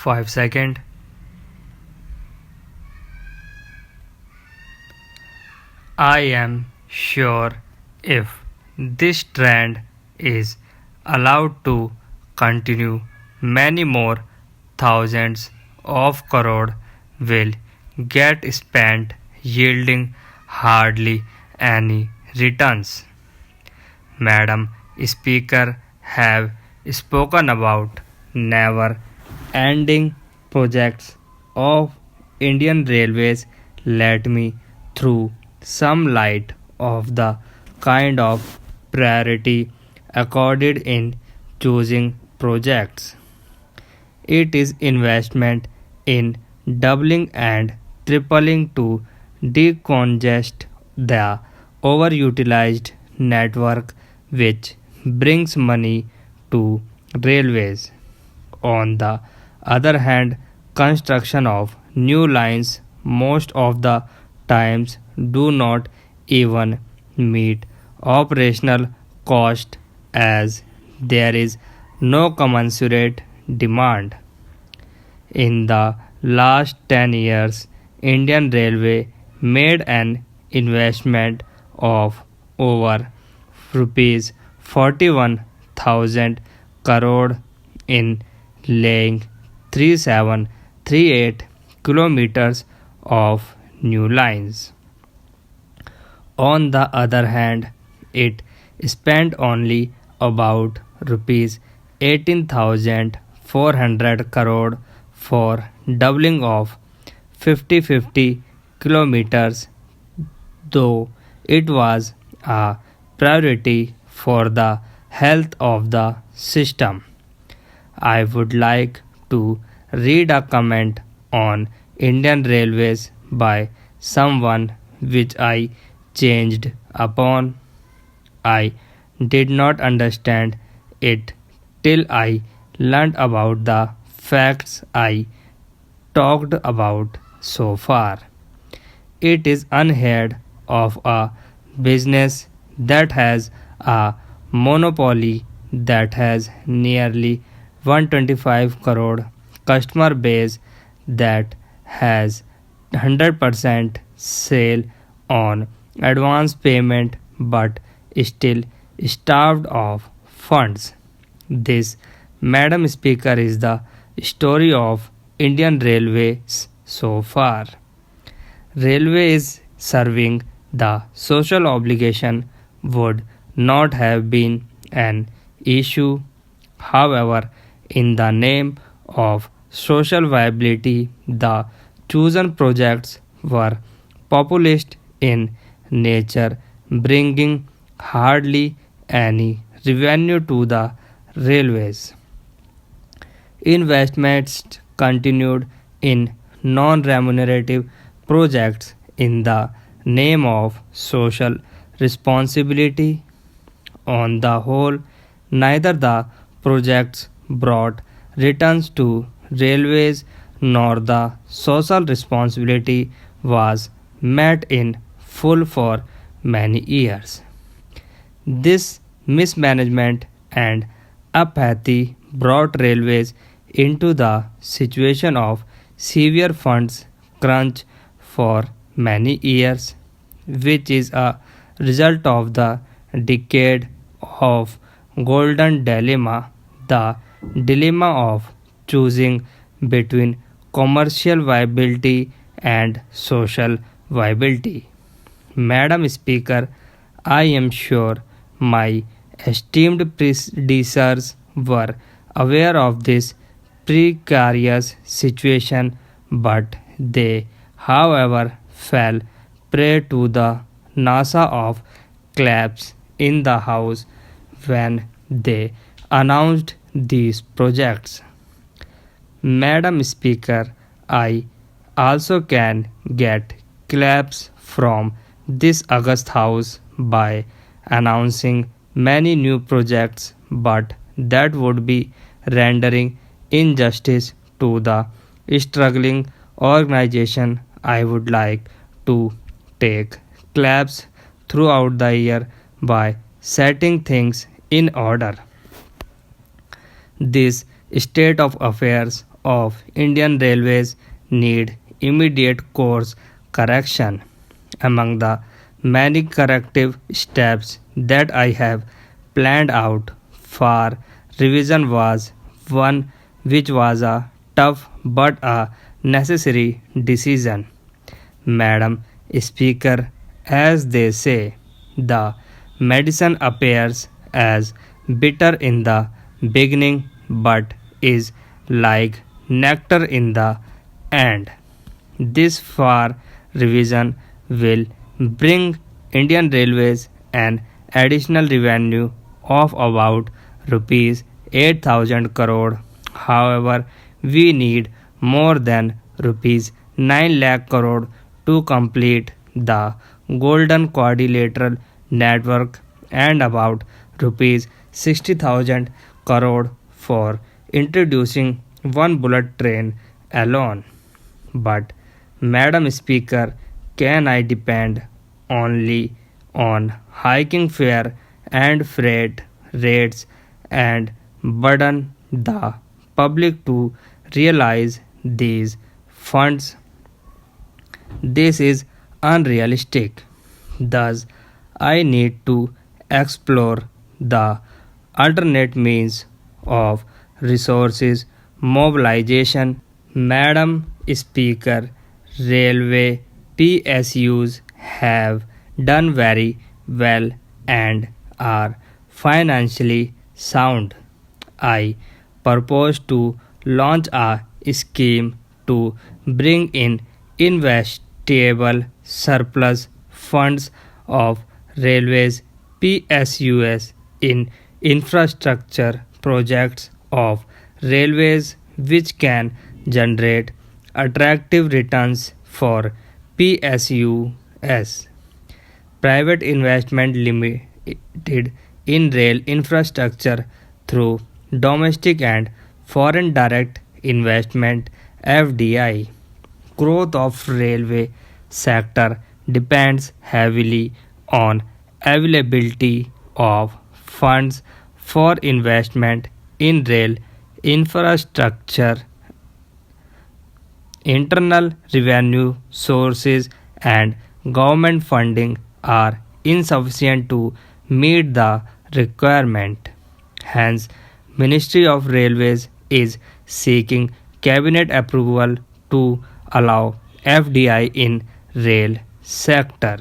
5 seconds. I am sure if this trend is allowed to continue, many more thousands of crore will get spent yielding hardly any returns. Madam Speaker have spoken about never ending projects of Indian Railways. Let me throw some light of the kind of priority accorded in choosing projects. It is investment in doubling and tripling to decongest the overutilized network, which brings money to railways. On the other hand, construction of new lines most of the times do not even meet operational cost as there is no commensurate demand. In the last 10 years, Indian Railway made an investment of over rupees 41,000 crore in laying 3738 kilometers of new lines. On the other hand, it spent only about rupees 18,400 crore for doubling of 50-50 kilometers, though it was a priority for the health of the system. I would like to read a comment on Indian Railways by someone which I changed upon. I did not understand it till I learned about the facts I talked about so far. It is unheard of a business that has a monopoly that has nearly 125 crore customer base, that has 100% sale on advance payment but still starved of funds. This, Madam Speaker, is the story of Indian Railways so far. Railway is serving the social obligation would not have been an issue. However, in the name of social viability, the chosen projects were populist in nature, bringing hardly any revenue to the railways. Investments continued in non-remunerative projects in the name of social responsibility. On the whole, neither the projects brought returns to railways nor the social responsibility was met in full for many years. This mismanagement and apathy brought railways into the situation of severe funds crunch for many years, which is a result of the decade of golden dilemma, the dilemma of choosing between commercial viability and social viability. Madam Speaker, I am sure my esteemed predecessors were aware of this precarious situation, but they, however, fell prey to the NASA of claps in the House when they announced these projects. Madam Speaker, I also can get claps from this august House by announcing many new projects, but that would be rendering injustice to the struggling organization. I would like to take claps throughout the year by setting things in order. This state of affairs of Indian Railways need immediate course correction. Among the many corrective steps that I have planned out for revision was one which was a tough but a necessary decision. Madam Speaker, as they say, the medicine appears as bitter in the beginning but is like nectar in the end. This far revision will bring Indian Railways an additional revenue of about rupees 8,000 crore. However, we need more than rupees 9 lakh crore to complete the golden quadrilateral network and about rupees 60,000 crore for introducing one bullet train alone. But, Madam Speaker, can I depend only on hiking fare and freight rates and burden the public to realize these funds? This is unrealistic. Thus, I need to explore the alternate means of resources mobilization. Madam Speaker, railway PSUs have done very well and are financially sound. I propose to launch a scheme to bring in investable surplus funds of railways PSUs in infrastructure projects of railways which can generate attractive returns for PSUs. Private investment limited in rail infrastructure through domestic and foreign direct investment FDI. Growth of railway sector depends heavily on availability of funds for investment in rail infrastructure. Internal revenue sources and government funding are insufficient to meet the requirement. Hence, Ministry of Railways is seeking cabinet approval to allow FDI in rail sector.